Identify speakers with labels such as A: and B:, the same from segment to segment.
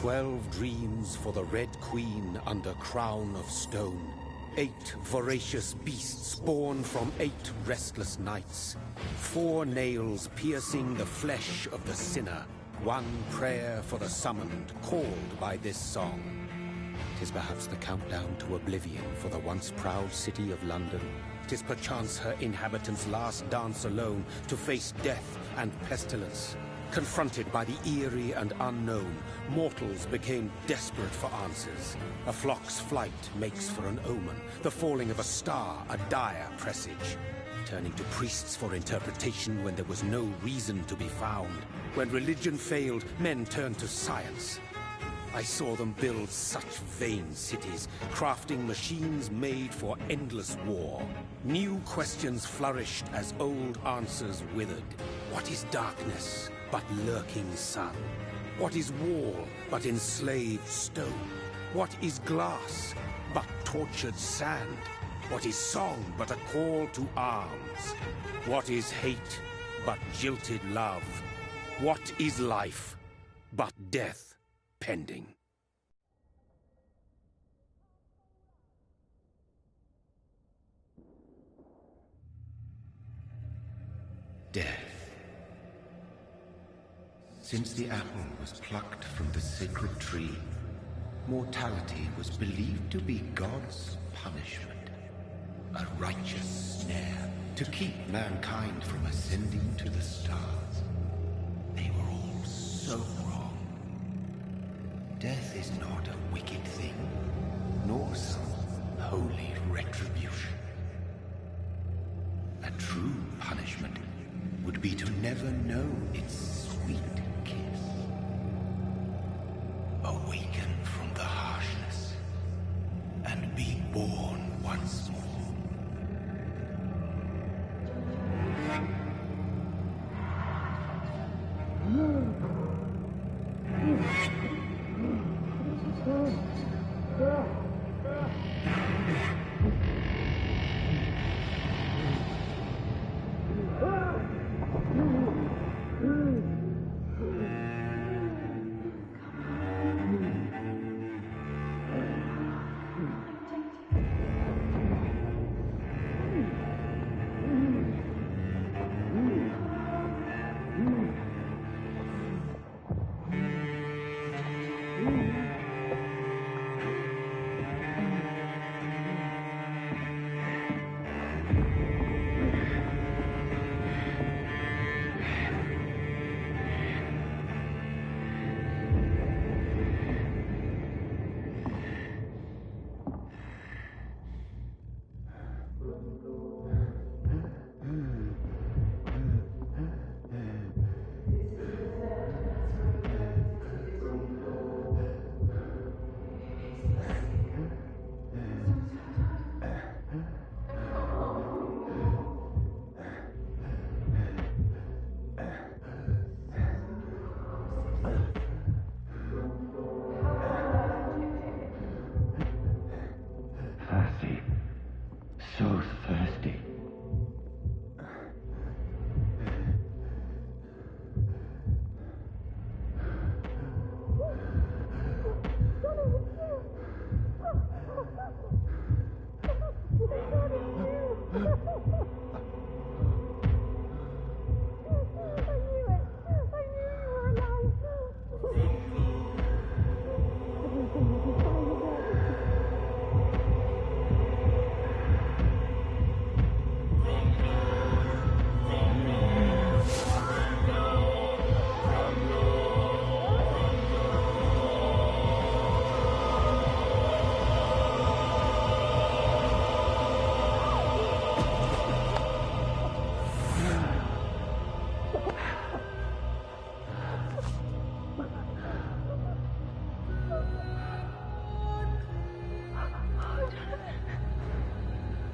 A: 12 dreams for the Red Queen under crown of stone. 8 voracious beasts born from 8 restless nights. 4 nails piercing the flesh of the sinner. 1 prayer for the summoned, called by this song. 'Tis perhaps the countdown to oblivion for the once proud city of London. 'Tis perchance her inhabitants' last dance alone to face death and pestilence. Confronted by the eerie and unknown, mortals became desperate for answers. A flock's flight makes for an omen, the falling of a star a dire presage. Turning to priests for interpretation when there was no reason to be found. When religion failed, men turned to science. I saw them build such vain cities, crafting machines made for endless war. New questions flourished as old answers withered. What is darkness but lurking sun? What is wall but enslaved stone? What is glass but tortured sand? What is song but a call to arms? What is hate but jilted love? What is life but death pending?
B: Death. Since the apple was plucked from the sacred tree, mortality was believed to be God's punishment, a righteous snare to keep mankind from ascending to the stars. They were all so wrong. Death is not a wicked thing, nor some holy retribution. A true punishment would be to never know its sweet kiss. Awaken from the harshness and be born once more. So thirsty.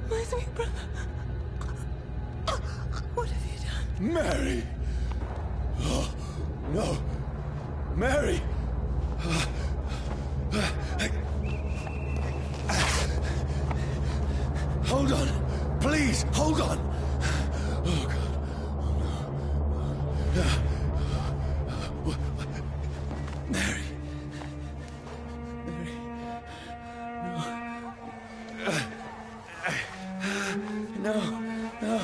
C: My sweet brother. What have you done?
D: Mary! Oh, no! Mary! Hold on! Please, hold on! Oh, God. Mary, This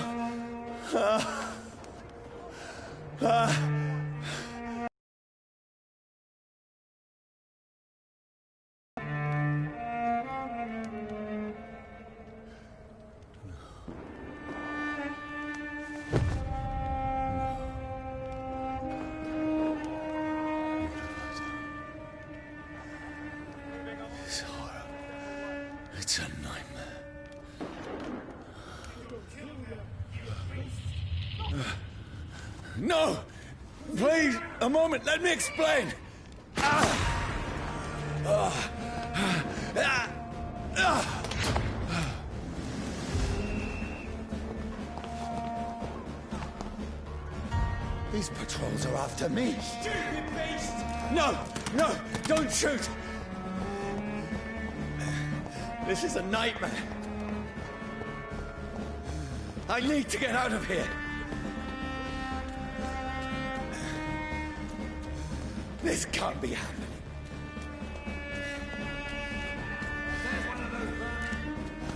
D: horror. It's a nightmare. No! Please, a moment, let me explain! These patrols are after me. Stupid beast! No! No! Don't shoot! This is a nightmare. I need to get out of here. This can't be happening.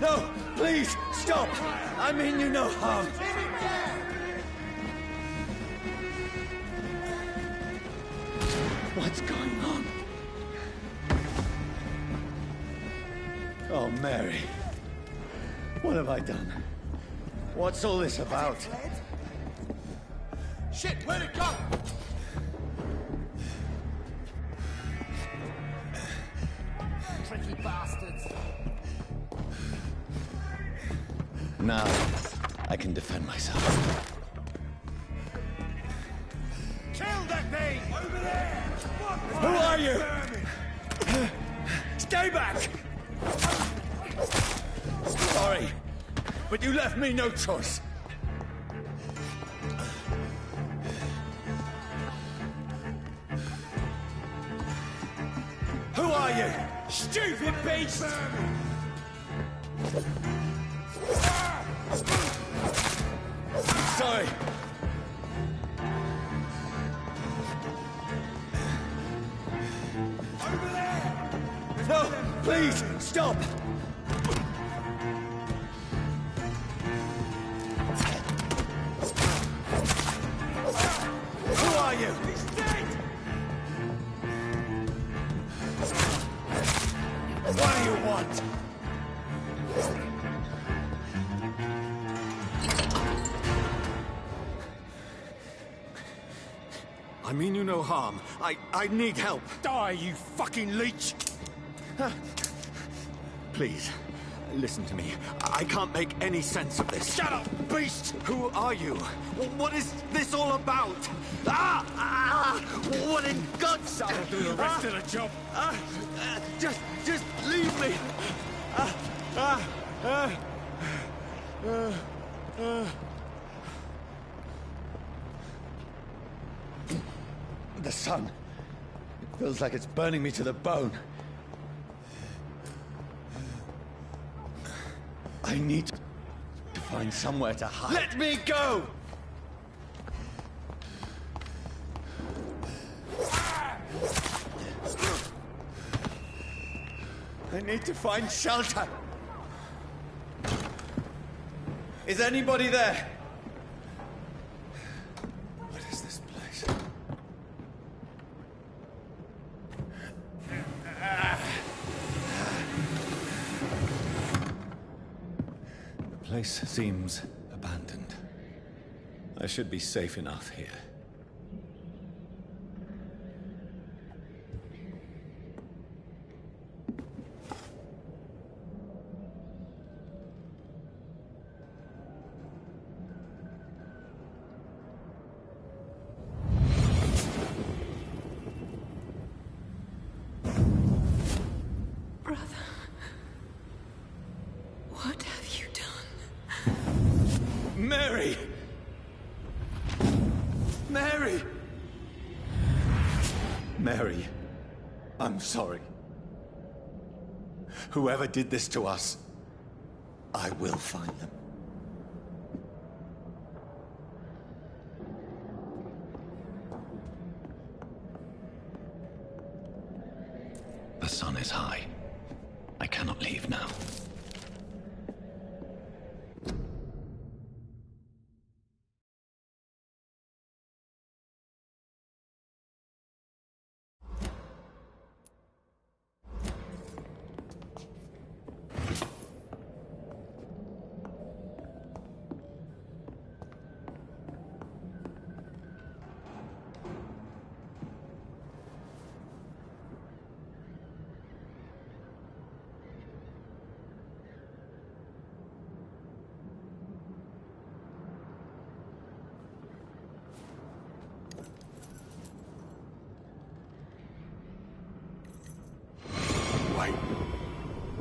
D: No, please, stop! I mean you no harm. What's going on? Oh, Mary. What have I done? What's all this about? Shit, where'd it go?
C: Tricky bastards.
D: Now, I can defend myself.
C: Kill that thing! Over there!
D: Who are you? Stay back! Sorry, but you left me no choice. Who are you? Stupid beast! Sorry. Over there! No, please, stop! Who are you? He's dead! What do you want? I mean you no harm. I need help. Die, you fucking leech! Please, listen to me. I can't make any sense of this. Shut up, beast! Who are you? What is this all about? What in God's name? I'll do the rest of the job. Just leave me. The sun. It feels like it's burning me to the bone. I need to find somewhere to hide. Let me go! I need to find shelter. Is anybody there? What is this place? The place seems abandoned. I should be safe enough here.
C: What have you done?
D: Mary! Mary! Mary, I'm sorry. Whoever did this to us, I will find them.
B: The sun is high. I cannot leave now.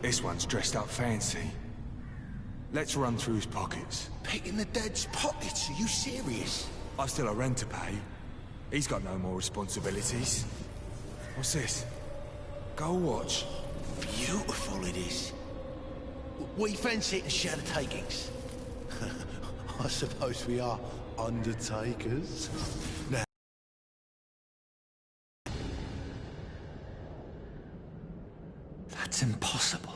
E: This one's dressed up fancy. Let's run through his pockets.
B: Picking the dead's pockets? Are you serious?
E: I've still a rent to pay. He's got no more responsibilities. What's this? Gold watch.
B: Beautiful it is. We fancy it and share the takings. I suppose we are undertakers. Now,
D: That's impossible.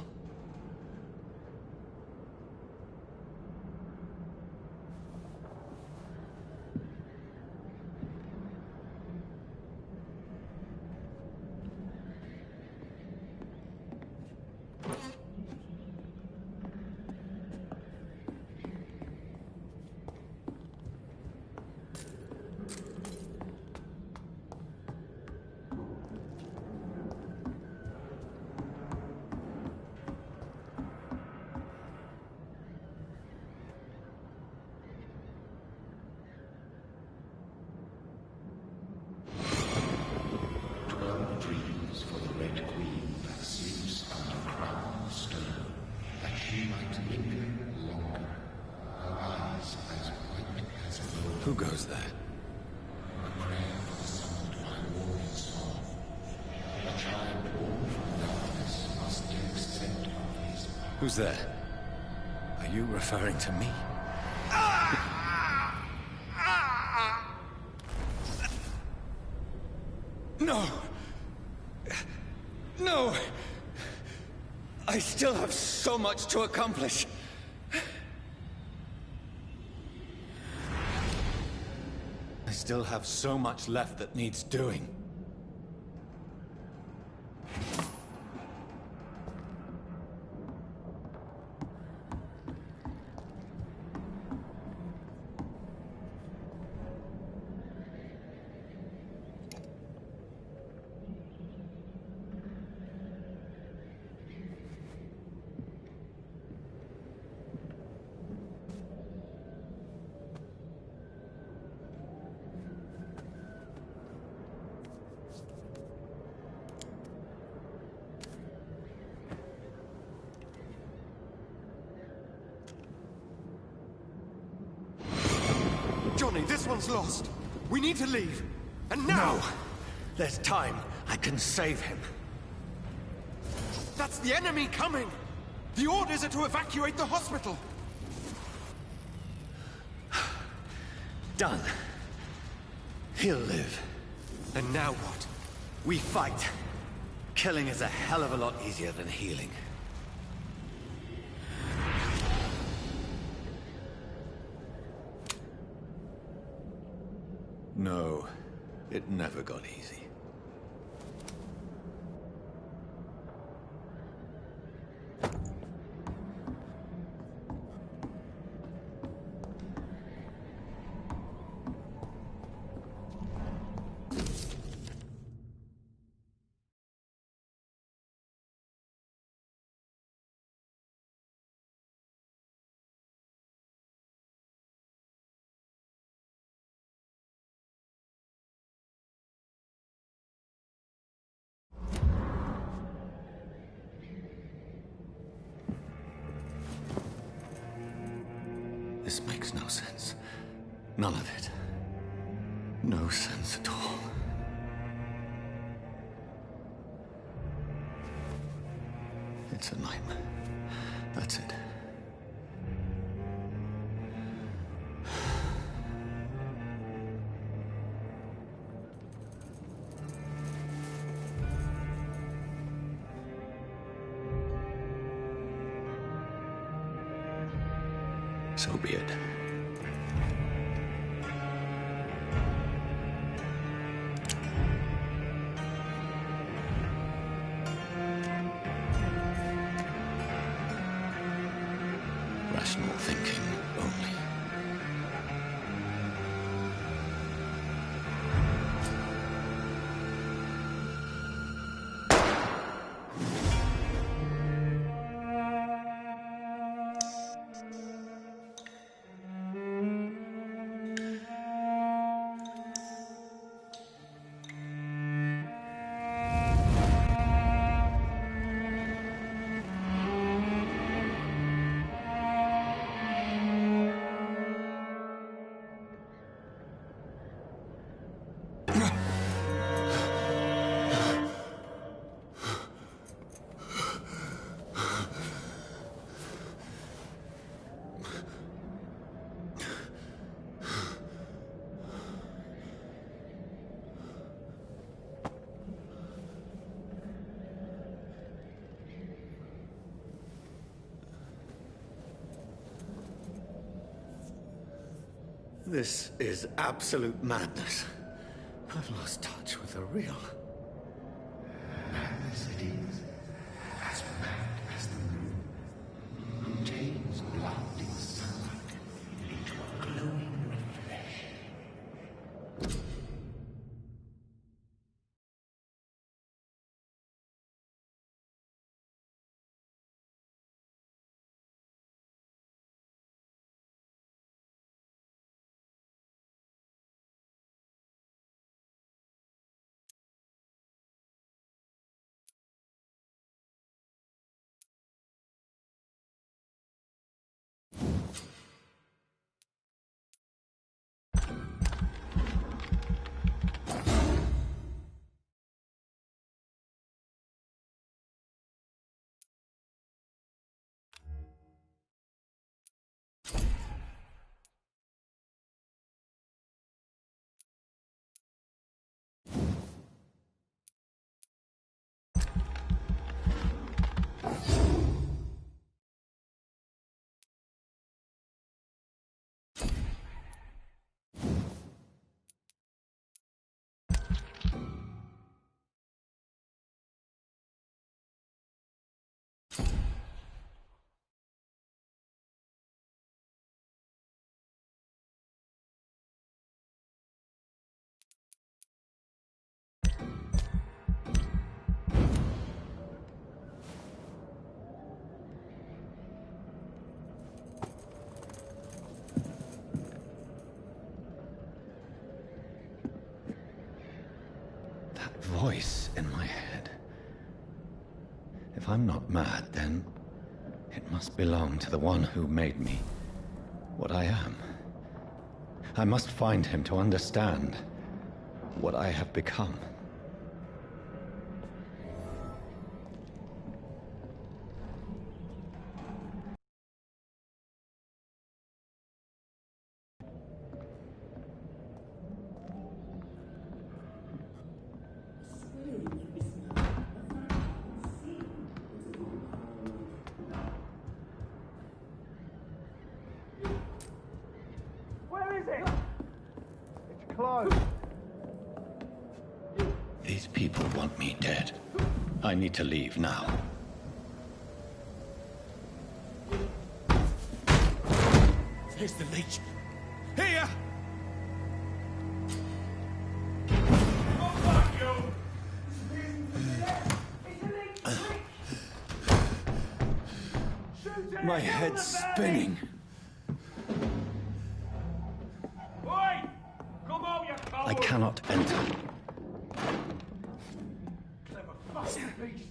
B: dreams for the Red Queen that sleeps under crown of stone, that she might linger longer, her eyes as white as gold.
D: Who goes there?
B: A prayer for the sun to find warm and soft. A child born from darkness must take scent of his power.
D: Who's there? Are you referring to me? No! No! I still have so much to accomplish. I still have so much left that needs doing.
F: Johnny, this one's lost. We need to leave. And now!
D: No! There's time. I can save him.
F: That's the enemy coming! The orders are to evacuate the hospital!
D: Done. He'll live.
F: And now what?
D: We fight. Killing is a hell of a lot easier than healing. No, it never got easy. This makes no sense. None of it. No sense at all. It's a nightmare. That's it. So be it. Rational thinking only. This is absolute madness. I've lost touch with the real.
B: Madness it is, as mad as the moon, who takes blinding sunlight into a glowing reflection.
D: Voice in my head. If I'm not mad, then it must belong to the one who made me what I am. I must find him to understand what I have become. These people want me dead. I need to leave now.
C: Here's the leech. Here! Oh, fuck you!
D: My head's spinning.
C: Oi! Come on, you coward!
D: I cannot enter.
C: Clever fucking beast!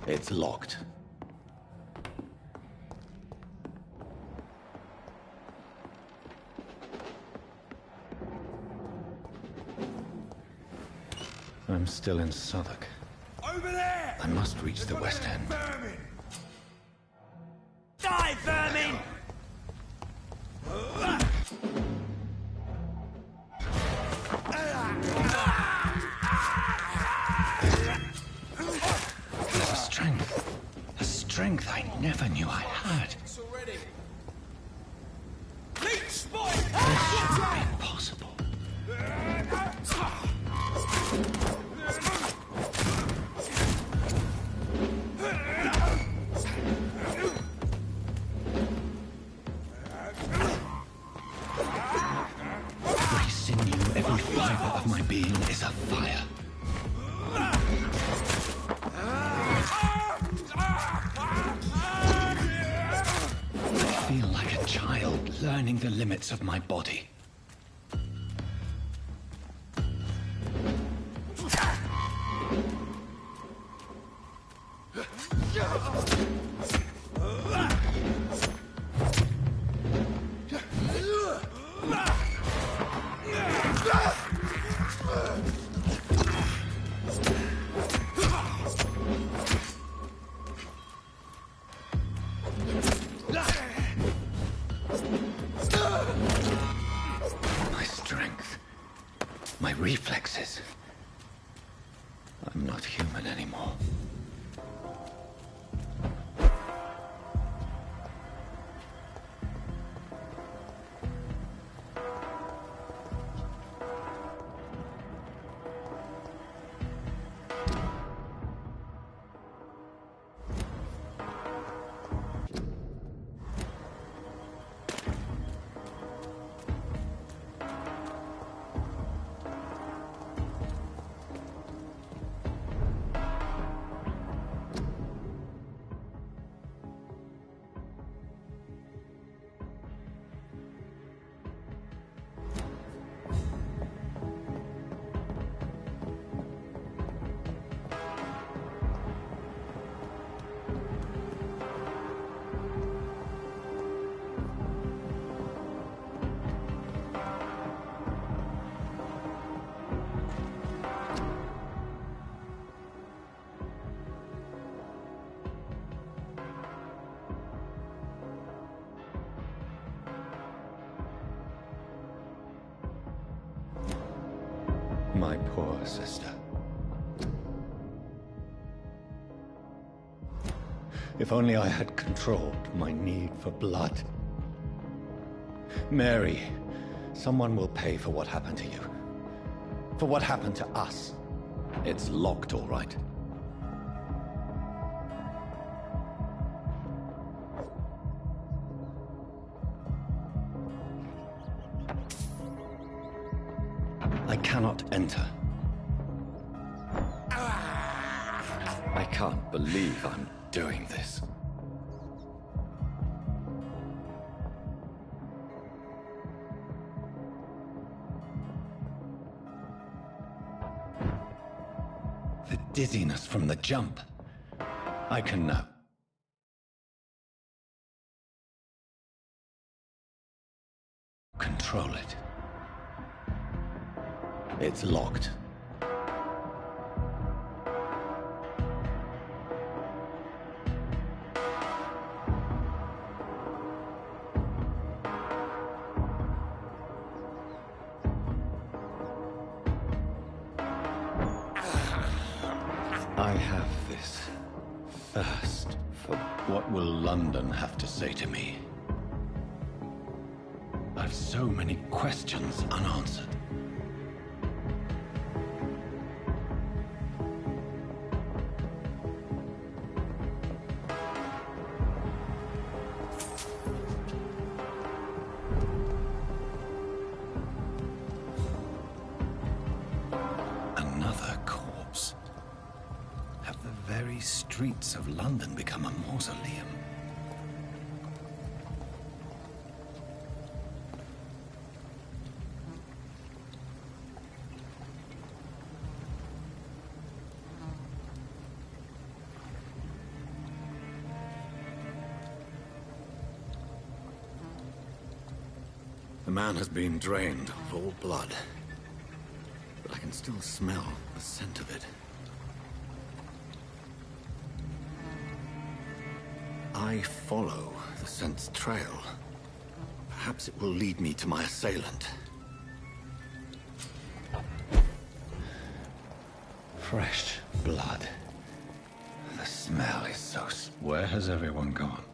D: It's locked. I'm still in Southwark.
C: Over there!
D: I must reach the West End.
C: Vermin! Die, vermin!
D: There's a strength I never knew I had.
C: It's already. Leech spot!
D: This shouldn't be possible. Every sinew, every fiber of my being is afire. I feel like a child learning the limits of my body. reflexes. I'm not human anymore. My poor sister. If only I had controlled my need for blood. Mary, someone will pay for what happened to you. For what happened to us. It's locked, all right. I cannot enter. I can't believe I'm doing this. The dizziness from the jump. I can now control it. It's locked. I have this thirst for what will London have to say to me. I've so many questions unanswered. Another corpse. Have the very streets of London become a mausoleum? The man has been drained of all blood, but I can still smell the scent of it. I follow the scent's trail. Perhaps it will lead me to my assailant. Fresh blood. The smell is so... Where has everyone gone?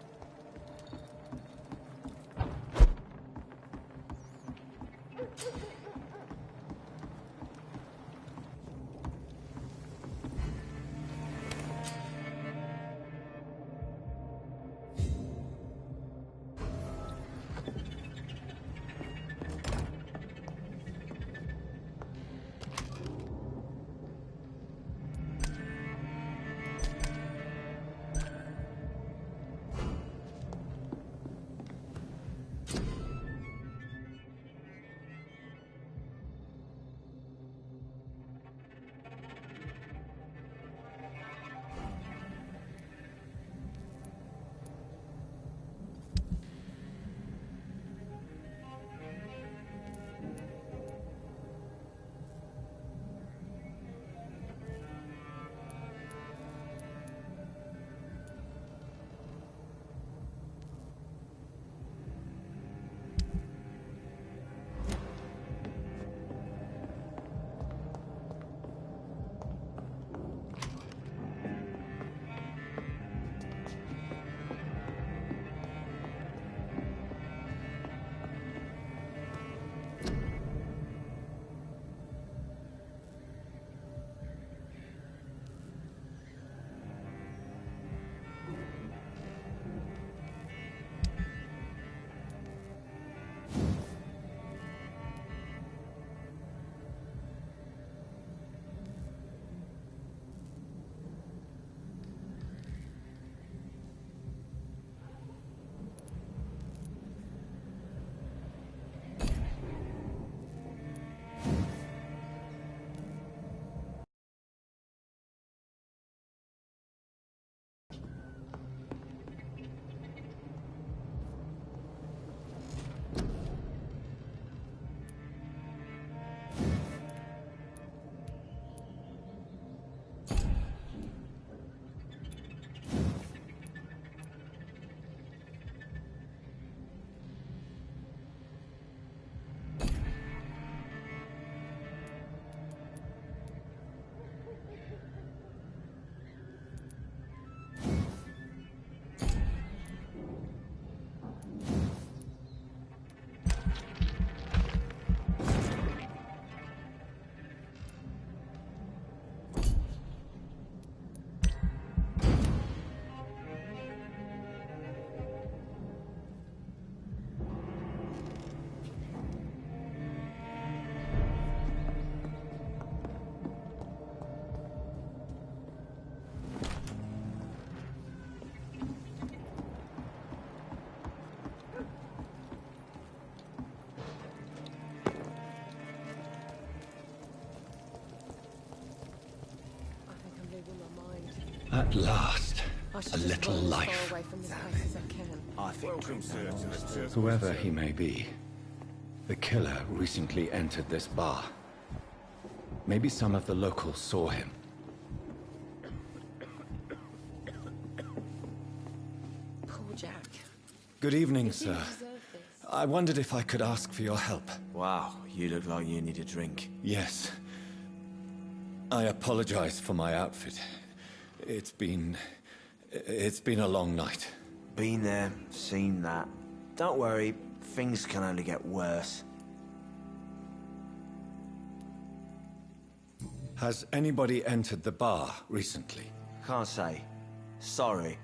D: At last,
G: I should
D: a
G: just
D: little
G: run as
D: life.
G: far away from this place as I can.
E: I think
D: Whoever he may be, the killer recently entered this bar. Maybe some of the locals saw him.
G: Poor Jack.
D: Good evening,
G: You
D: sir.
G: deserve this.
D: I wondered if I could ask for your help.
E: Wow, you look like you need a drink.
D: Yes. I apologize for my outfit. It's been a long night.
E: Been there, seen that. Don't worry, things can only get worse.
D: Has anybody entered the bar recently?
E: Can't say. Sorry.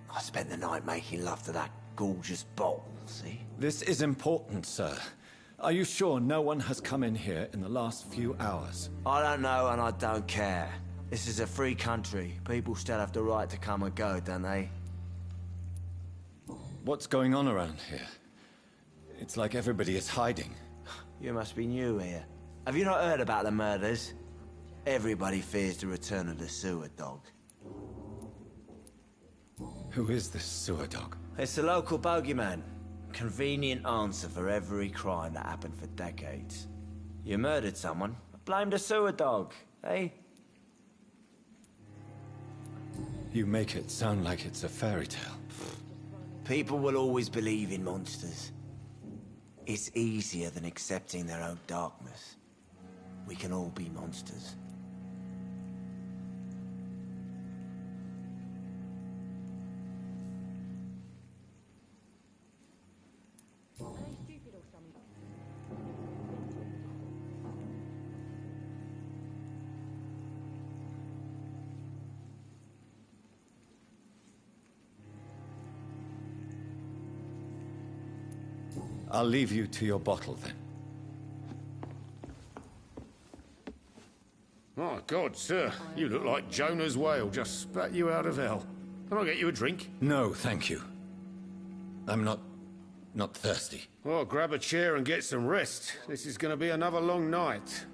E: I spent the night making love to that gorgeous bottle, see?
D: This is important, sir. Are you sure no one has come in here in the last few hours?
E: I don't know and I don't care. This is a free country. People still have the right to come and go, don't they?
D: What's going on around here? It's like everybody is hiding.
E: You must be new here. Have you not heard about the murders? Everybody fears the return of the sewer dog.
D: Who is this sewer dog?
E: It's the local bogeyman. Convenient answer for every crime that happened for decades. You murdered someone, blame the sewer dog, eh?
D: You make it sound like it's a fairy tale.
E: People will always believe in monsters. It's easier than accepting their own darkness. We can all be monsters.
D: I'll leave you to your bottle then.
C: My God, sir, you look like Jonah's whale just spat you out of hell. Can I get you a drink?
D: No, thank you. I'm not thirsty.
C: Well, grab a chair and get some rest. This is going to be another long night.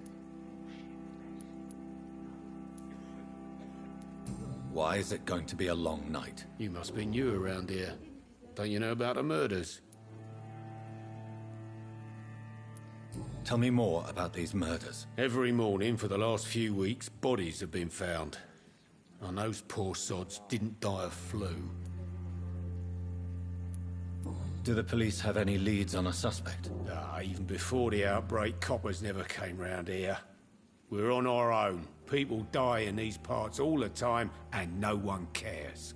D: Why is it going to be a long night?
C: You must be new around here. Don't you know about the murders?
D: Tell me more about these murders.
C: Every morning for the last few weeks, bodies have been found. And those poor sods didn't die of flu.
D: Do the police have any leads on a suspect?
C: Even before the outbreak, coppers never came round here. We're on our own. People die in these parts all the time, and no one cares.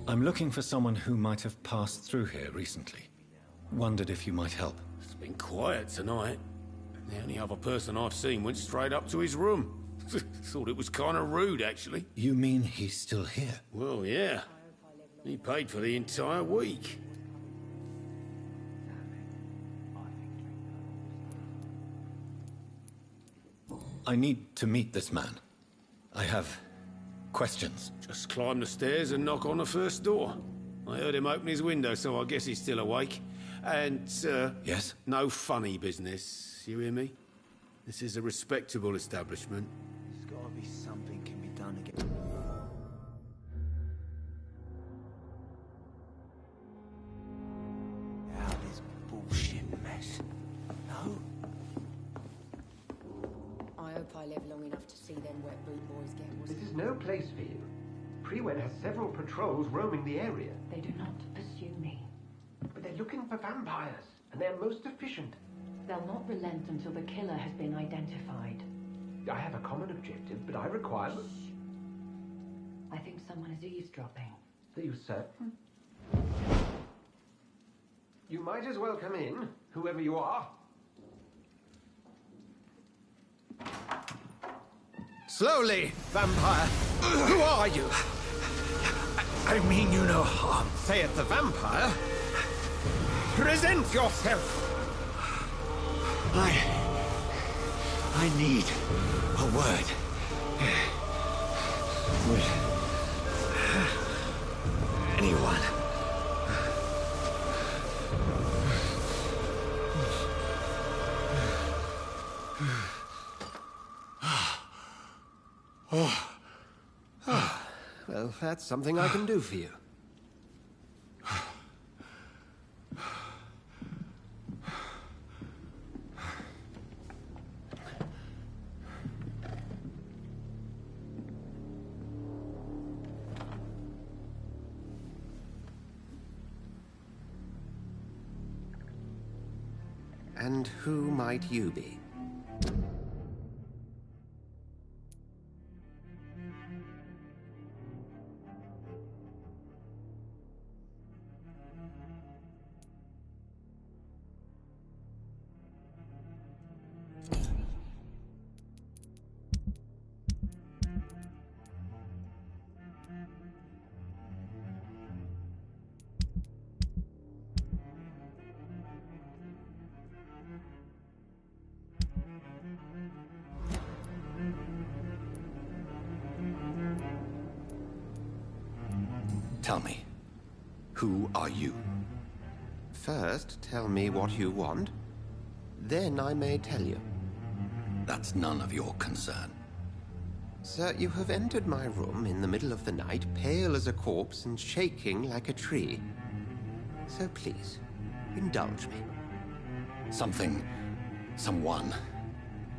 D: I'm looking for someone who might have passed through here recently. Wondered if you might help.
C: It's been quiet tonight. The only other person I've seen went straight up to his room. Thought it was kind of rude, actually.
D: You mean he's still here?
C: Well, yeah. He paid for the entire week.
D: I need to meet this man. I have questions.
C: Just climb the stairs and knock on the first door. I heard him open his window, so I guess he's still awake. And, sir...
D: Yes?
C: No funny business, you hear me? This is a respectable establishment.
E: There's gotta be something can be done again. Out of this bullshit mess. No?
G: I hope I live long enough to see them wet boot boys get what's...
H: This is no place for you. Prewed has several patrols roaming the area.
I: They do not pursue me.
H: But they're looking for vampires, and they're most efficient.
I: They'll not relent until the killer has been identified.
H: I have a common objective, but I require...
I: I think someone is eavesdropping.
H: Are you certain? You might as well come in, whoever you are.
F: Slowly, vampire. Who are you? I mean you no harm, saith the vampire. Present yourself.
D: I need a word. With anyone.
F: Well, that's something I can do for you. And who might you be?
D: Tell me, who are you?
F: First, tell me what you want. Then I may tell you.
D: That's none of your concern.
F: Sir, you have entered my room in the middle of the night, pale as a corpse and shaking like a tree. So please, indulge me.
D: Someone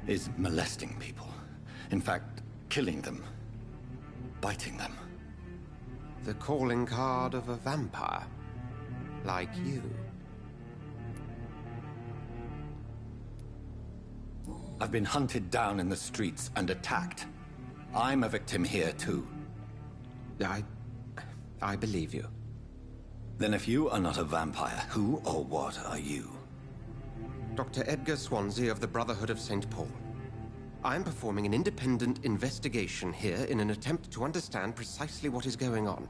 D: is molesting people. In fact, killing them. Biting them.
F: The calling card of a vampire. Like you.
D: I've been hunted down in the streets and attacked. I'm a victim here, too.
F: I believe you.
D: Then if you are not a vampire, who or what are you?
F: Dr. Edgar Swansea of the Brotherhood of St. Paul. I am performing an independent investigation here in an attempt to understand precisely what is going on.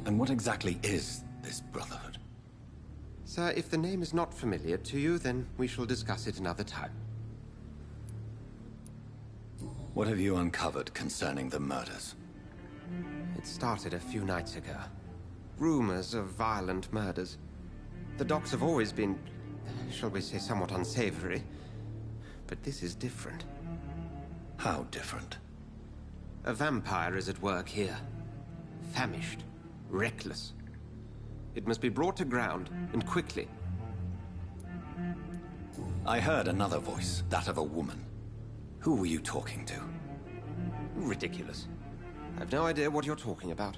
D: And what exactly is this Brotherhood?
F: Sir, if the name is not familiar to you, then we shall discuss it another time.
D: What have you uncovered concerning the murders?
F: It started a few nights ago. Rumors of violent murders. The docs have always been, shall we say, somewhat unsavory. But this is different.
D: How different?
F: A vampire is at work here. Famished. Reckless. It must be brought to ground, and quickly.
D: I heard another voice, that of a woman. Who were you talking to?
F: Ridiculous. I've no idea what you're talking about.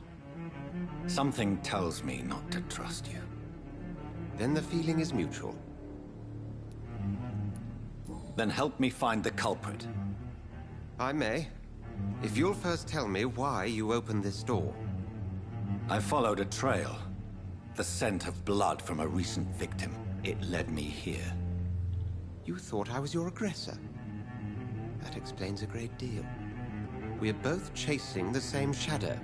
D: Something tells me not to trust you.
F: Then the feeling is mutual.
D: Then help me find the culprit.
F: I may. If you'll first tell me why you opened this door.
D: I followed a trail. The scent of blood from a recent victim. It led me here.
F: You thought I was your aggressor. That explains a great deal. We are both chasing the same shadow.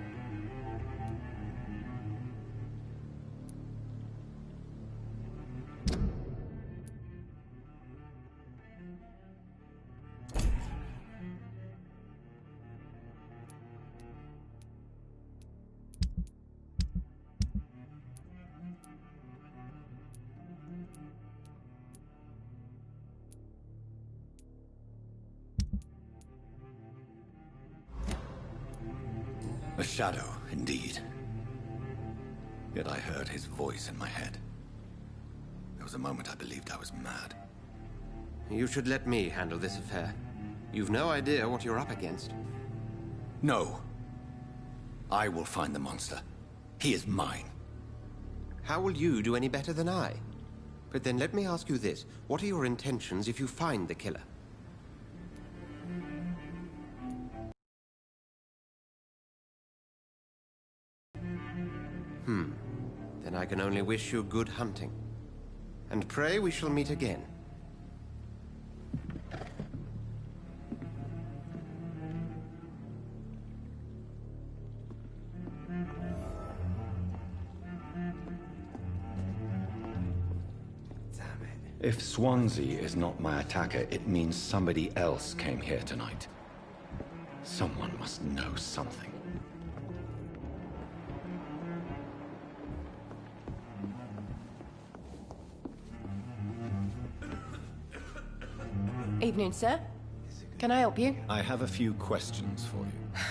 D: A shadow, indeed. Yet I heard his voice in my head. There was a moment I believed I was mad.
F: You should let me handle this affair. You've no idea what you're up against.
D: No. I will find the monster. He is mine.
F: How will you do any better than I? But then let me ask you this. What are your intentions if you find the killer? Then I can only wish you good hunting. And pray we shall meet again.
D: If Swansea is not my attacker, it means somebody else came here tonight. Someone must know something.
G: Evening, sir. Can I help you?
D: I have a few questions for you.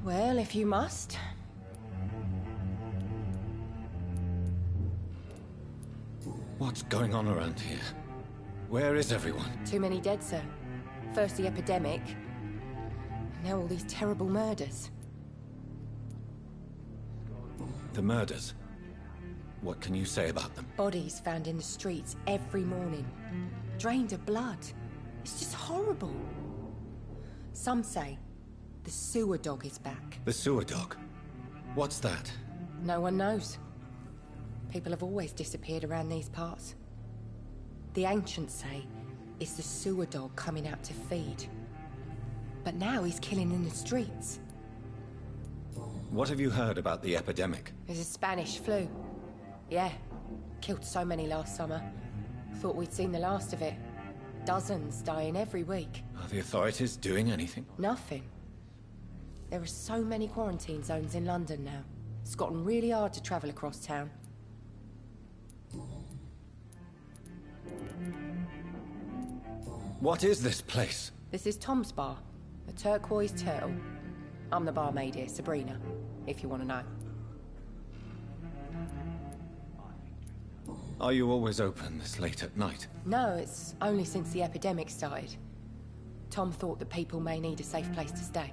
G: Well, if you must.
D: What's going on around here? Where is everyone?
G: Too many dead, sir. First the epidemic, now all these terrible murders.
D: The murders? What can you say about them?
G: Bodies found in the streets every morning. Drained of blood. It's just horrible. Some say the sewer dog is back.
D: The sewer dog? What's that?
G: No one knows. People have always disappeared around these parts. The ancients say it's the sewer dog coming out to feed. But now he's killing in the streets.
D: What have you heard about the epidemic?
G: There's a Spanish flu. Yeah. Killed so many last summer. Thought we'd seen the last of it. Dozens dying every week.
D: Are the authorities doing anything?
G: Nothing. There are so many quarantine zones in London now. It's gotten really hard to travel across town.
D: What is this place?
G: This is Tom's bar, the Turquoise Turtle. I'm the barmaid here, Sabrina, if you want to know.
D: Are you always open this late at night?
G: No, it's only since the epidemic started. Tom thought that people may need a safe place to stay.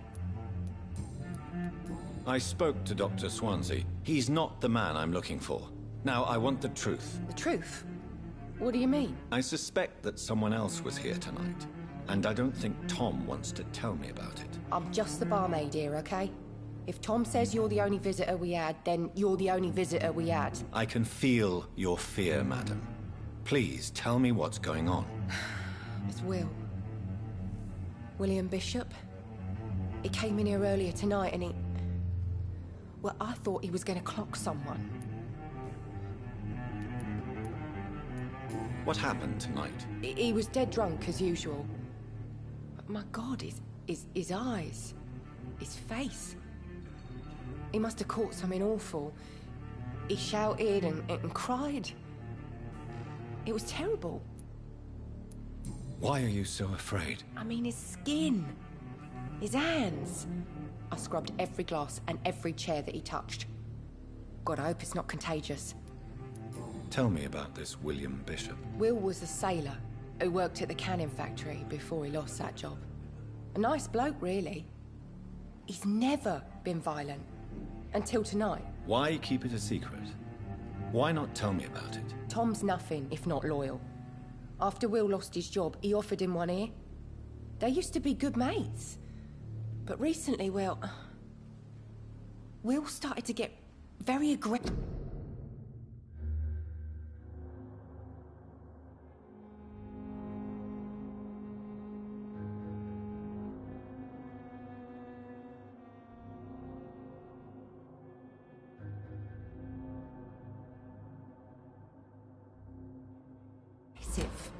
D: I spoke to Dr. Swansea. He's not the man I'm looking for. Now, I want the truth.
G: The truth? What do you mean?
D: I suspect that someone else was here tonight, and I don't think Tom wants to tell me about it.
G: I'm just the barmaid here, okay? If Tom says you're the only visitor we had, then you're the only visitor we had.
D: I can feel your fear, madam. Please, tell me what's going on.
G: It's Will. William Bishop. He came in here earlier tonight and he... Well, I thought he was going to clock someone.
D: What happened tonight?
G: He was dead drunk, as usual. But my God, his eyes. His face. He must have caught something awful. He shouted and cried. It was terrible.
D: Why are you so afraid?
G: I mean, his skin. His hands. I scrubbed every glass and every chair that he touched. God, I hope it's not contagious.
D: Tell me about this William Bishop.
G: Will was a sailor who worked at the canning factory before he lost that job. A nice bloke, really. He's never been violent. Until tonight.
D: Why keep it a secret? Why not tell me about it?
G: Tom's nothing if not loyal. After Will lost his job, he offered him one ear. They used to be good mates. But recently, Will started to get very aggressive.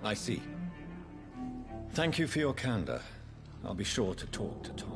D: I see. Thank you for your candor. I'll be sure to talk to Tom.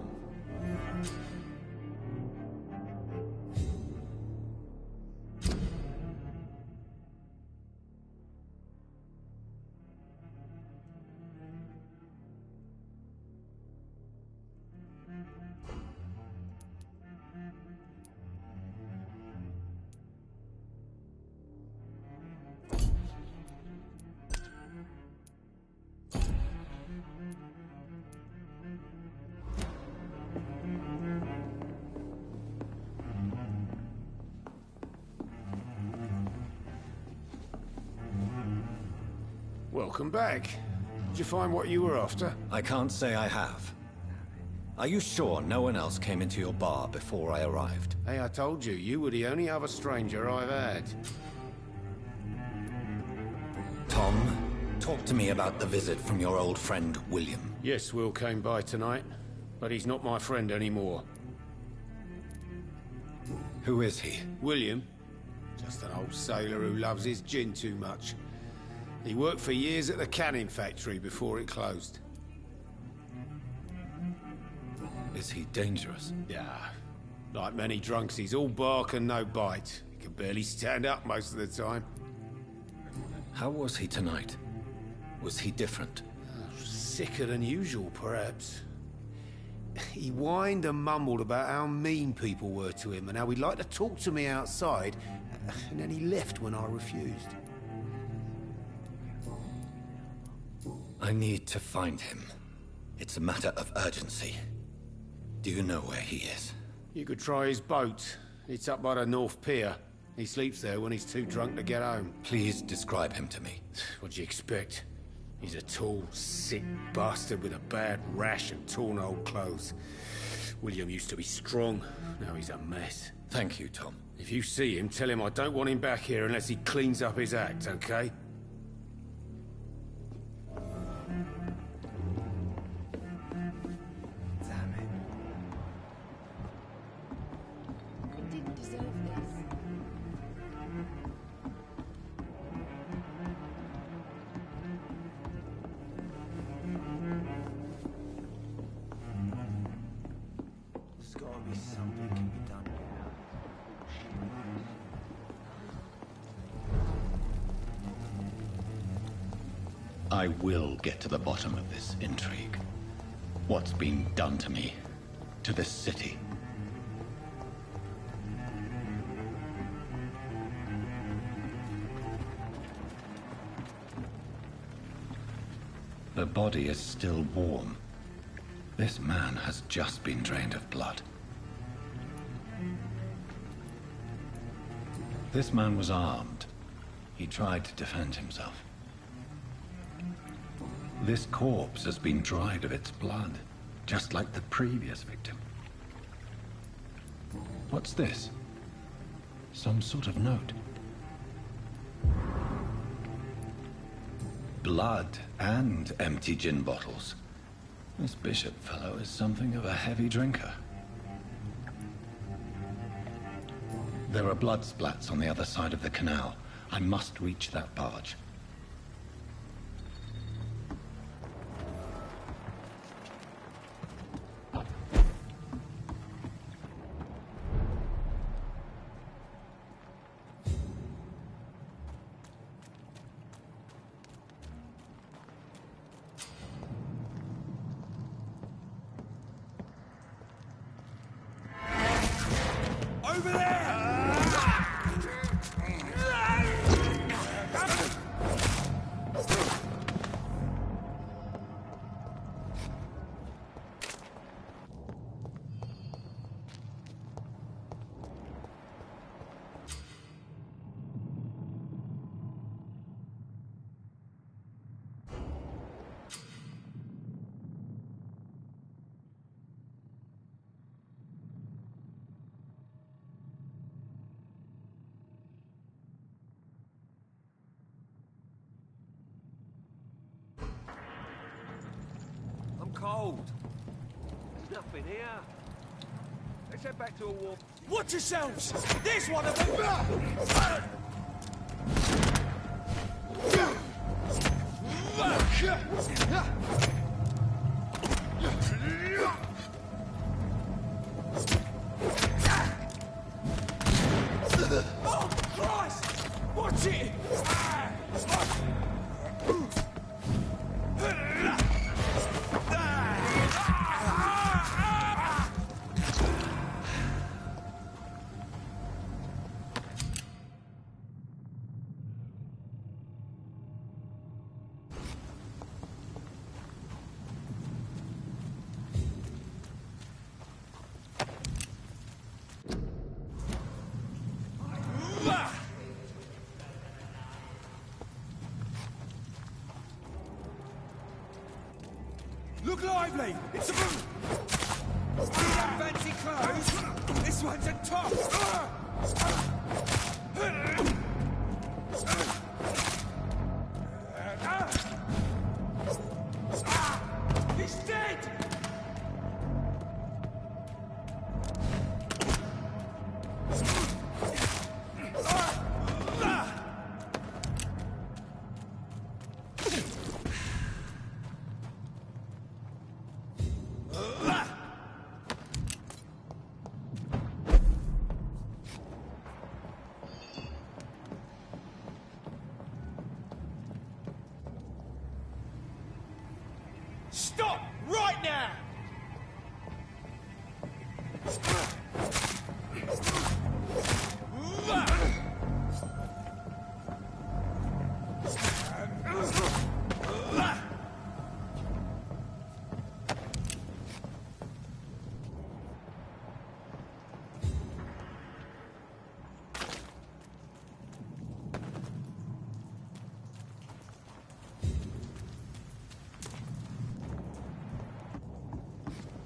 C: Welcome back. Did you find what you were after?
D: I can't say I have. Are you sure no one else came into your bar before I arrived?
C: Hey, I told you, you were the only other stranger I've had.
D: Tom, talk to me about the visit from your old friend, William.
C: Yes, Will came by tonight, but he's not my friend anymore.
D: Who is he?
C: William? Just an old sailor who loves his gin too much. He worked for years at the canning factory before it closed.
D: Is he dangerous?
C: Yeah. Like many drunks, he's all bark and no bite. He can barely stand up most of the time.
D: How was he tonight? Was he different?
C: sicker than usual, perhaps. He whined and mumbled about how mean people were to him and how he'd like to talk to me outside, and then he left when I refused.
D: I need to find him. It's a matter of urgency. Do you know where he is?
C: You could try his boat. It's up by the North Pier. He sleeps there when he's too drunk to get home.
D: Please describe him to me.
C: What'd you expect? He's a tall, sick bastard with a bad rash and torn old clothes. William used to be strong. Now he's a mess.
D: Thank you, Tom.
C: If you see him, tell him I don't want him back here unless he cleans up his act, okay?
D: I will get to the bottom of this intrigue. What's been done to me, to this city. The body is still warm. This man has just been drained of blood. This man was armed. He tried to defend himself. This corpse has been dried of its blood, just like the previous victim. What's this? Some sort of note. Blood and empty gin bottles. This bishop fellow is something of a heavy drinker. There are blood splats on the other side of the canal. I must reach that barge.
C: Over there!
J: Cold. There's nothing here. Let's head back to a warm...
C: Watch yourselves! There's one of them! Oh, Christ! Watch it! Look lively! It's a boot! You don't fancy clothes? This one's a top! He's dead!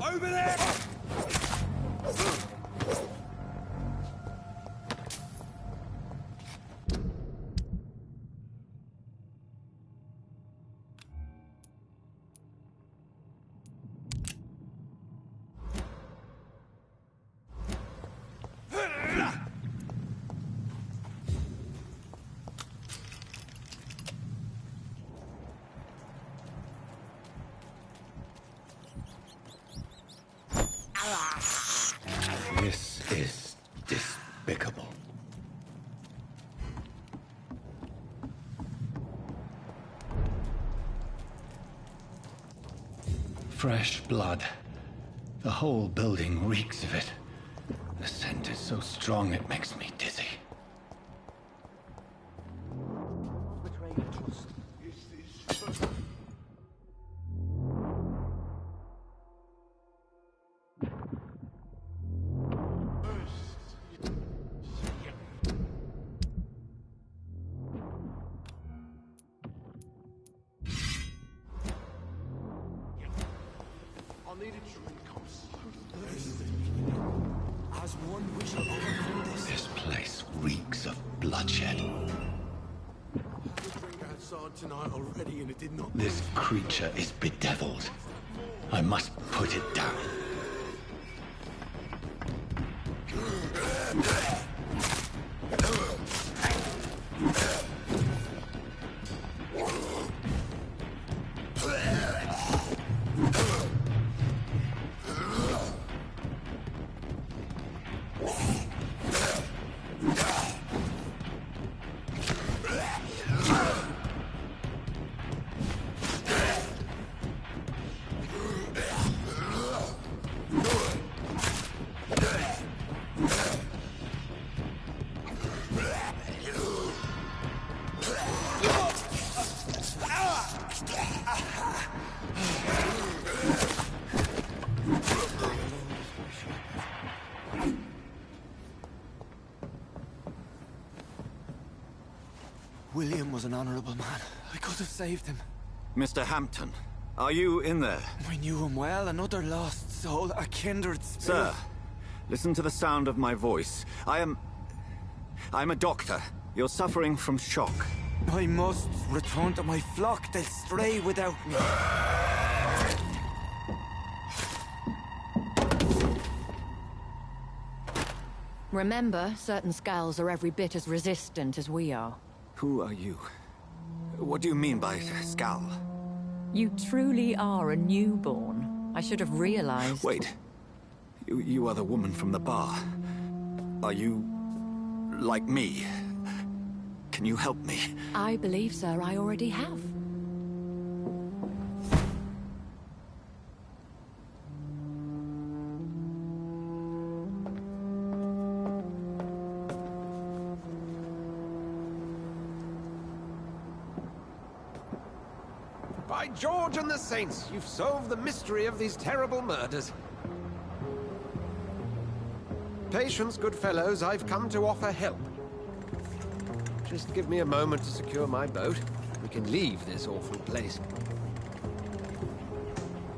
J: Over there!
D: This is despicable. Fresh blood. The whole building reeks of it. The scent is so strong it makes me dizzy. This place reeks of bloodshed. This creature is bedeviled. I must put it down.
E: William was an honorable man. I could have saved him.
K: Mr. Hampton, are you in there?
E: I knew him well, another lost soul, a kindred spirit.
K: Sir, listen to the sound of my voice. I'm a doctor. You're suffering from shock.
E: I must return to my flock. They'll stray without me.
L: Remember, certain skulls are every bit as resistant as we are.
K: Who are you? What do you mean by skull?
L: You truly are a newborn. I should have realized.
K: Wait. You are the woman from the bar. Are you like me? Can you help me?
L: I believe, sir, I already have.
F: By George and the Saints, you've solved the mystery of these terrible murders. Patience, good fellows, I've come to offer help. Just give me a moment to secure my boat. We can leave this awful place.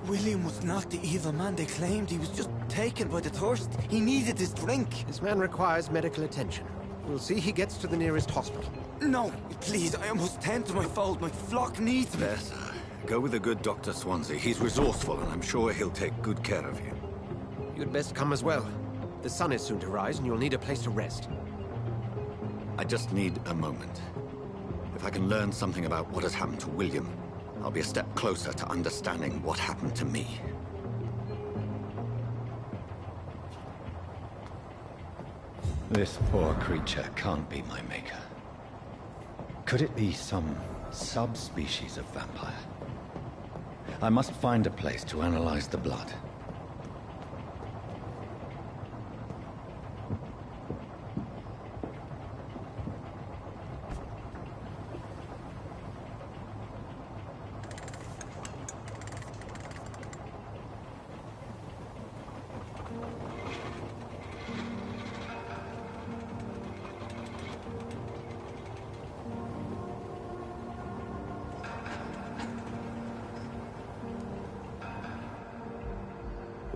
E: William was not the evil man they claimed. He was just taken by the thirst. He needed his drink.
F: This man requires medical attention. We'll see he gets to the nearest hospital.
E: No, please, I must tend to my fold. My flock needs me.
K: There, sir. Go with the good Dr. Swansea. He's resourceful, and I'm sure he'll take good care of you.
F: You'd best come as well. The sun is soon to rise, and you'll need a place to rest.
K: I just need a moment. If I can learn something about what has happened to William, I'll be a step closer to understanding what happened to me.
D: This poor creature can't be my maker. Could it be some subspecies of vampire? I must find a place to analyze the blood.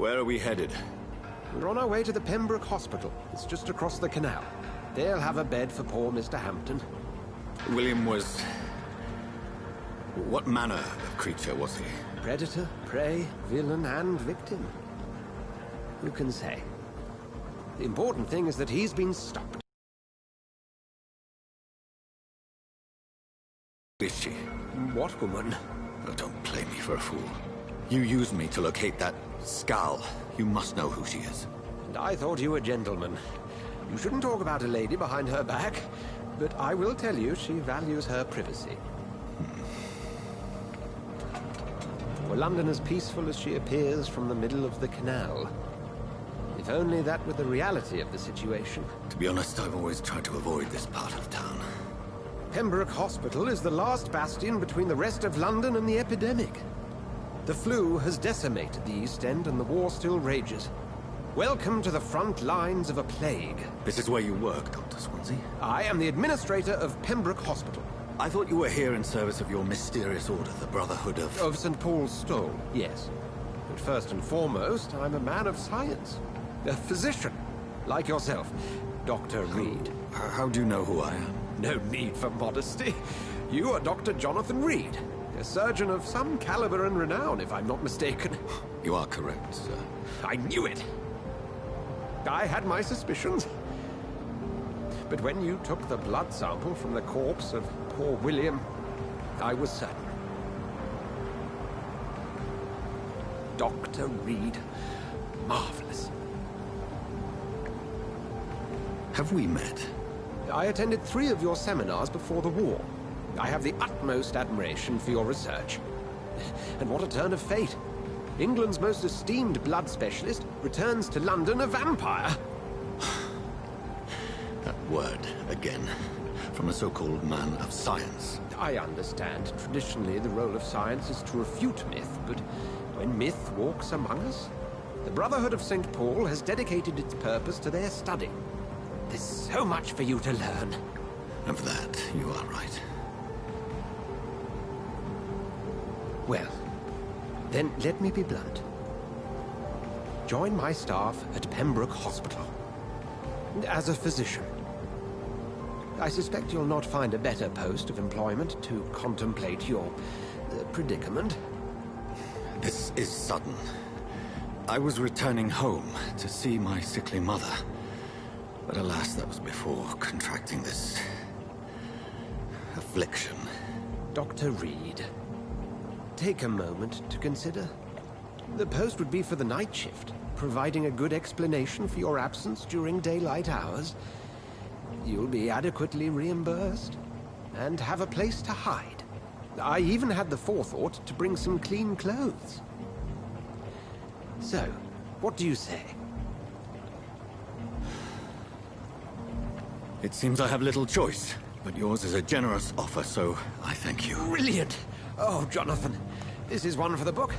K: Where are we headed?
F: We're on our way to the Pembroke Hospital. It's just across the canal. They'll have a bed for poor Mr. Hampton.
K: William was... What manner of creature was he?
F: Predator, prey, villain, and victim. Who can say? The important thing is that he's been stopped.
K: Is she?
F: What woman?
K: Oh, don't play me for a fool. You used me to locate that skull. You must know who she is.
F: And I thought you a gentleman. You shouldn't talk about a lady behind her back, but I will tell you she values her privacy. Were London as peaceful as she appears from the middle of the canal? If only that were the reality of the situation.
K: To be honest, I've always tried to avoid this part of town.
F: Pembroke Hospital is the last bastion between the rest of London and the epidemic. The flu has decimated the East End and the war still rages. Welcome to the front lines of a plague.
K: This is where you work, Dr. Swansea?
F: I am the administrator of Pembroke Hospital.
K: I thought you were here in service of your mysterious order, the Brotherhood of...
F: Of St. Paul's Stole, yes. But first and foremost, I'm a man of science. A physician, like yourself, Dr. Reed.
K: How do you know who I am?
F: No need for modesty. You are Dr. Jonathan Reed, a surgeon of some caliber and renown, if I'm not mistaken.
K: You are correct, sir.
F: I knew it! I had my suspicions. But when you took the blood sample from the corpse of poor William, I was certain. Dr. Reed. Marvelous.
K: Have we met?
F: I attended 3 of your seminars before the war. I have the utmost admiration for your research. And what a turn of fate. England's most esteemed blood specialist returns to London a vampire.
K: That word, again, from a so-called man of science.
F: I understand. Traditionally, the role of science is to refute myth, but when myth walks among us, the Brotherhood of St. Paul has dedicated its purpose to their study. There's so much for you to learn.
K: And for that, you are right.
F: Well, then let me be blunt. Join my staff at Pembroke Hospital. As a physician. I suspect you'll not find a better post of employment to contemplate your predicament.
K: This is sudden. I was returning home to see my sickly mother. But alas, that was before contracting this... affliction.
F: Dr. Reed, take a moment to consider. The post would be for the night shift, providing a good explanation for your absence during daylight hours. You'll be adequately reimbursed, and have a place to hide. I even had the forethought to bring some clean clothes. So, what do you say?
K: It seems I have little choice, but yours is a generous offer, so I thank you.
F: Brilliant! Oh, Jonathan, this is one for the book,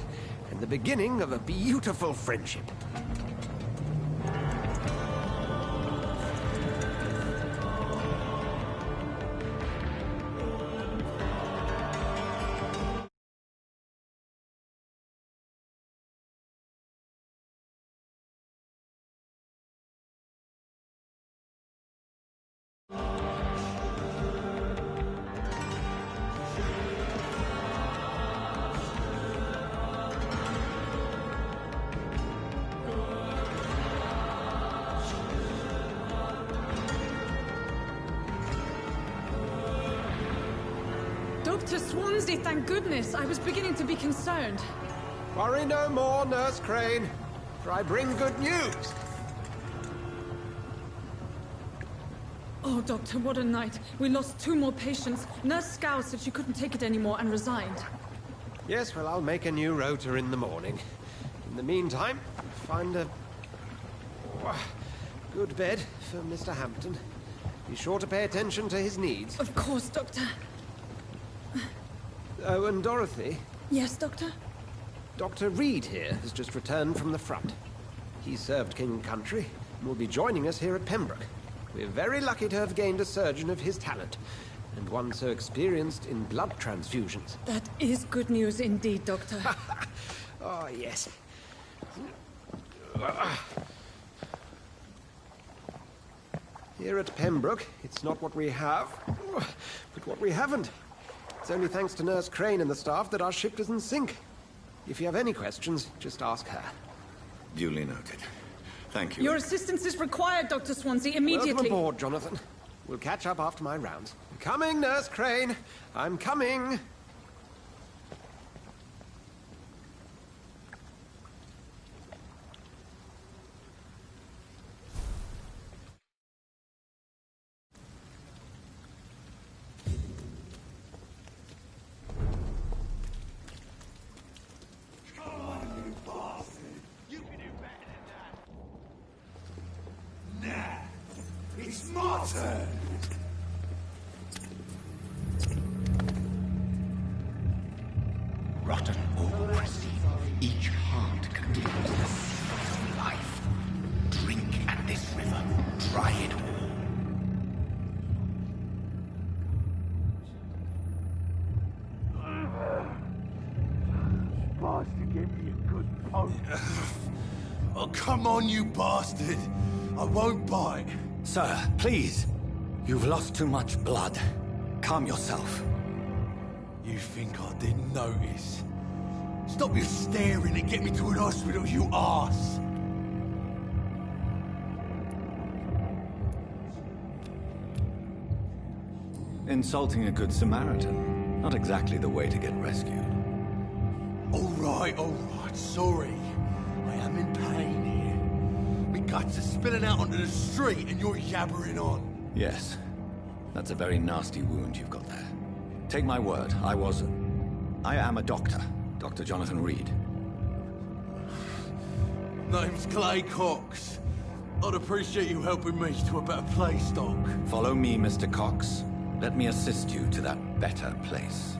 F: and the beginning of a beautiful friendship.
M: Dr. Swansea, thank goodness. I was beginning to be concerned.
F: Worry no more, Nurse Crane, for I bring good news.
M: Oh, Doctor, what a night. We lost 2 more patients. Nurse Scow said she couldn't take it anymore and resigned.
F: Yes, well, I'll make a new rota in the morning. In the meantime, find a good bed for Mr. Hampton. Be sure to pay attention to his needs.
M: Of course, Doctor.
F: Oh, and Dorothy?
M: Yes, Doctor?
F: Dr. Reed here has just returned from the front. He served King and Country and will be joining us here at Pembroke. We're very lucky to have gained a surgeon of his talent, and one so experienced in blood transfusions.
M: That is good news indeed, Doctor.
F: Oh, yes. Here at Pembroke, it's not what we have, but what we haven't. It's only thanks to Nurse Crane and the staff that our ship doesn't sink. If you have any questions, just ask her.
K: Duly noted. Thank you.
M: Your assistance is required, Dr. Swansea, immediately.
F: Welcome aboard, Jonathan. We'll catch up after my rounds. Coming, Nurse Crane. I'm coming.
N: It's my turn!
B: Rotten or pristine, each heart contains the seed of life. Drink at this river, try it all.
N: Bastard gave me a good poke. Oh, come on, you bastard! I won't bite.
K: Sir, please. You've lost too much blood. Calm yourself.
N: You think I didn't notice? Stop your staring and get me to an hospital, you arse!
K: Insulting a good Samaritan. Not exactly the way to get rescued.
N: All right, sorry. I am in pain here. My guts are spilling out onto the street and you're yabbering on.
K: Yes. That's a very nasty wound you've got there. Take my word, I am a doctor. Dr. Jonathan Reed.
N: Name's Clay Cox. I'd appreciate you helping me to a better place, Doc.
K: Follow me, Mr. Cox. Let me assist you to that better place.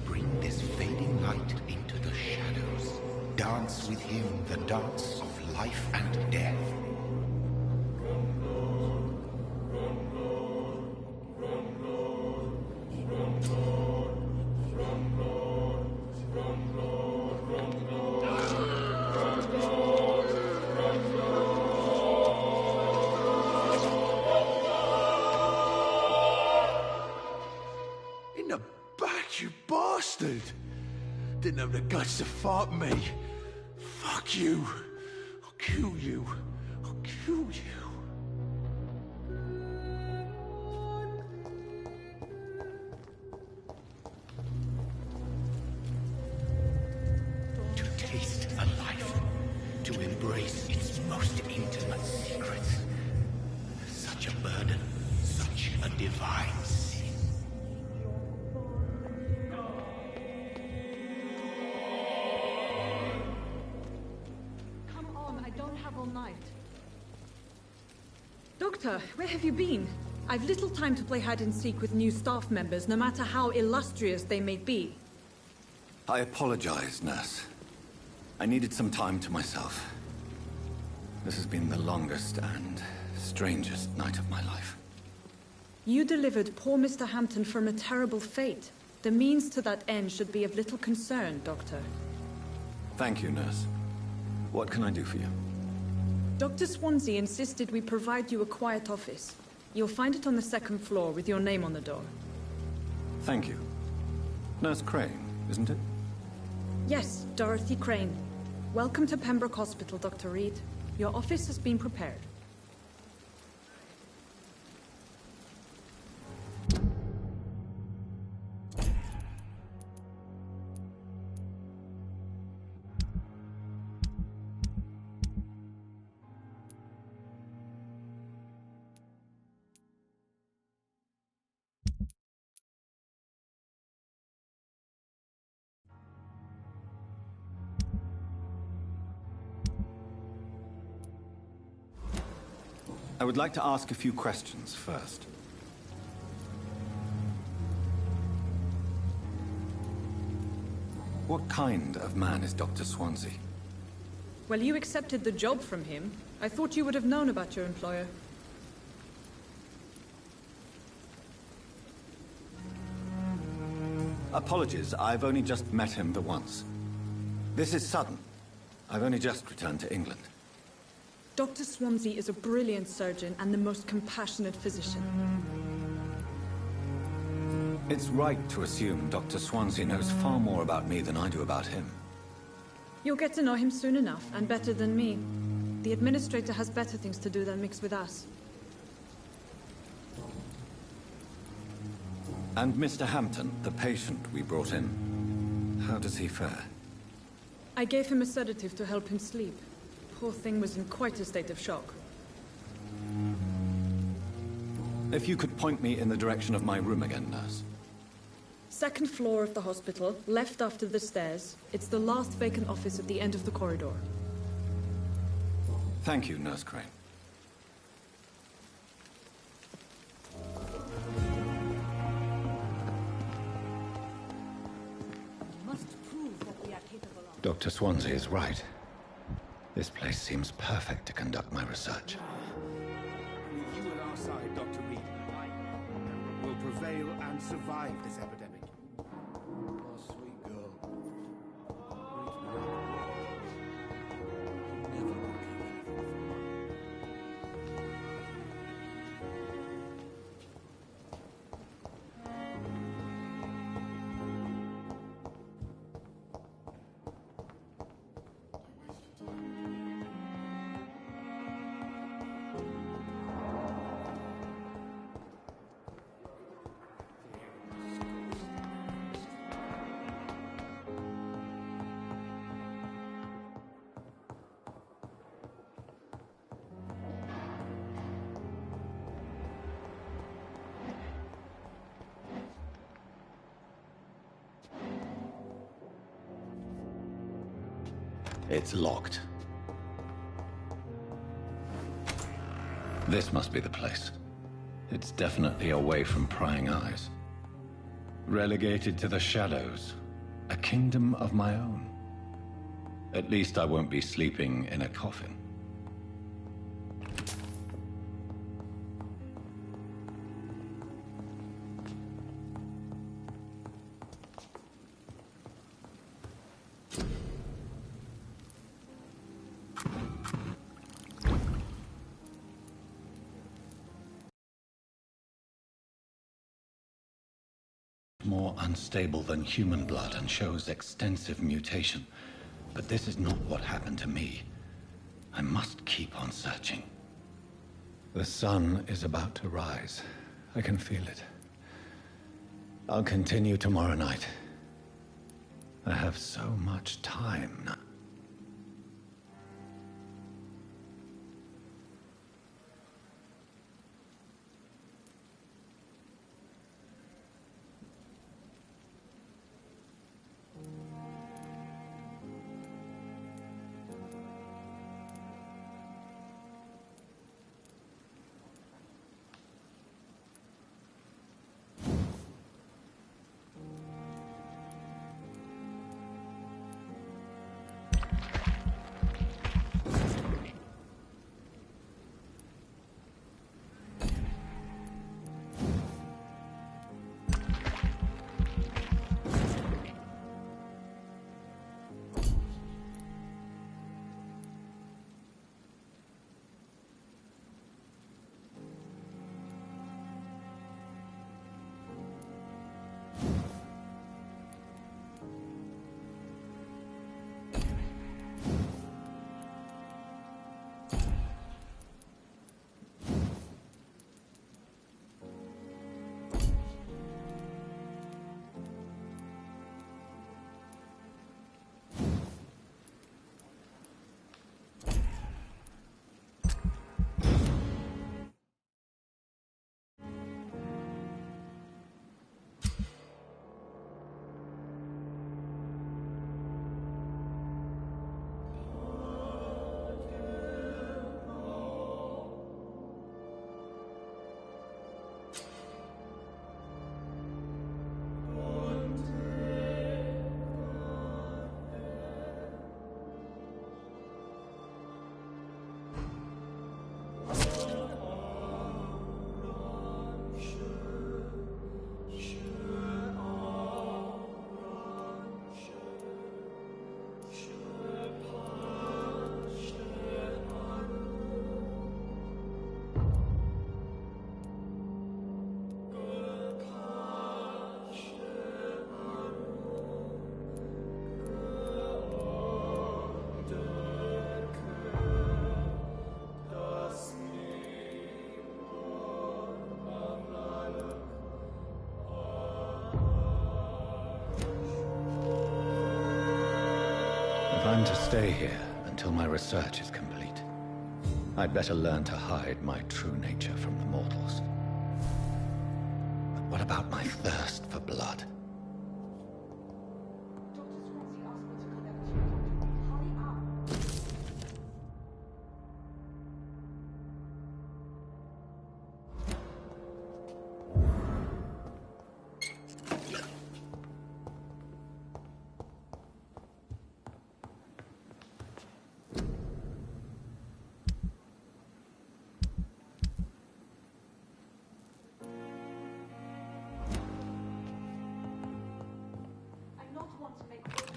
B: Bring this fading light into the shadows. Dance with him the dance of life and death.
N: In the back, you bastard! Didn't have the guts to fight me. Fuck you. I'll kill you. I'll kill you.
B: To taste a life, to embrace its most intimate secrets. Such a burden, such a divine sin.
M: Come on, I don't have all night. Doctor, where have you been? I've little time to play hide and seek with new staff members, no matter how illustrious they may be.
K: I apologize, nurse. I needed some time to myself. This has been the longest and strangest night of my life.
M: You delivered poor Mr. Hampton from a terrible fate. The means to that end should be of little concern, Doctor.
K: Thank you, nurse. What can I do for you?
M: Dr. Swansea insisted we provide you a quiet office. You'll find it on the second floor with your name on the door.
K: Thank you. Nurse Crane, isn't it?
M: Yes, Dorothy Crane. Welcome to Pembroke Hospital, Dr. Reed. Your office has been prepared.
K: I would like to ask a few questions first. What kind of man is Dr. Swansea?
M: Well, you accepted the job from him. I thought you would have known about your employer.
K: Apologies, I've only just met him the once. This is sudden. I've only just returned to England.
M: Dr. Swansea is a brilliant surgeon and the most compassionate physician.
K: It's right to assume Dr. Swansea knows far more about me than I do about him.
M: You'll get to know him soon enough, and better than me. The administrator has better things to do than mix with us.
K: And Mr. Hampton, the patient we brought in, how does he fare?
M: I gave him a sedative to help him sleep. Poor thing was in quite a state of shock.
K: If you could point me in the direction of my room again, nurse.
M: Second floor of the hospital, left after the stairs. It's the last vacant office at the end of the corridor.
K: Thank you, Nurse Crane.
D: Dr. Swansea is right. This place seems perfect to conduct my research.
C: With you on our side, Dr. Reed, I will prevail and survive this epidemic.
N: Oh, sweet girl.
D: It's locked. This must be the place. It's definitely away from prying eyes. Relegated to the shadows. A kingdom of my own. At least I won't be sleeping in a coffin. More unstable than human blood and shows extensive mutation. But this is not what happened to me. I must keep on searching. The sun is about to rise. I can feel it. I'll continue tomorrow night. I have so much time now. plan to stay here until my research is complete. I'd better learn to hide my true nature from the mortals. But what about my thirst for blood?
O: I not want to make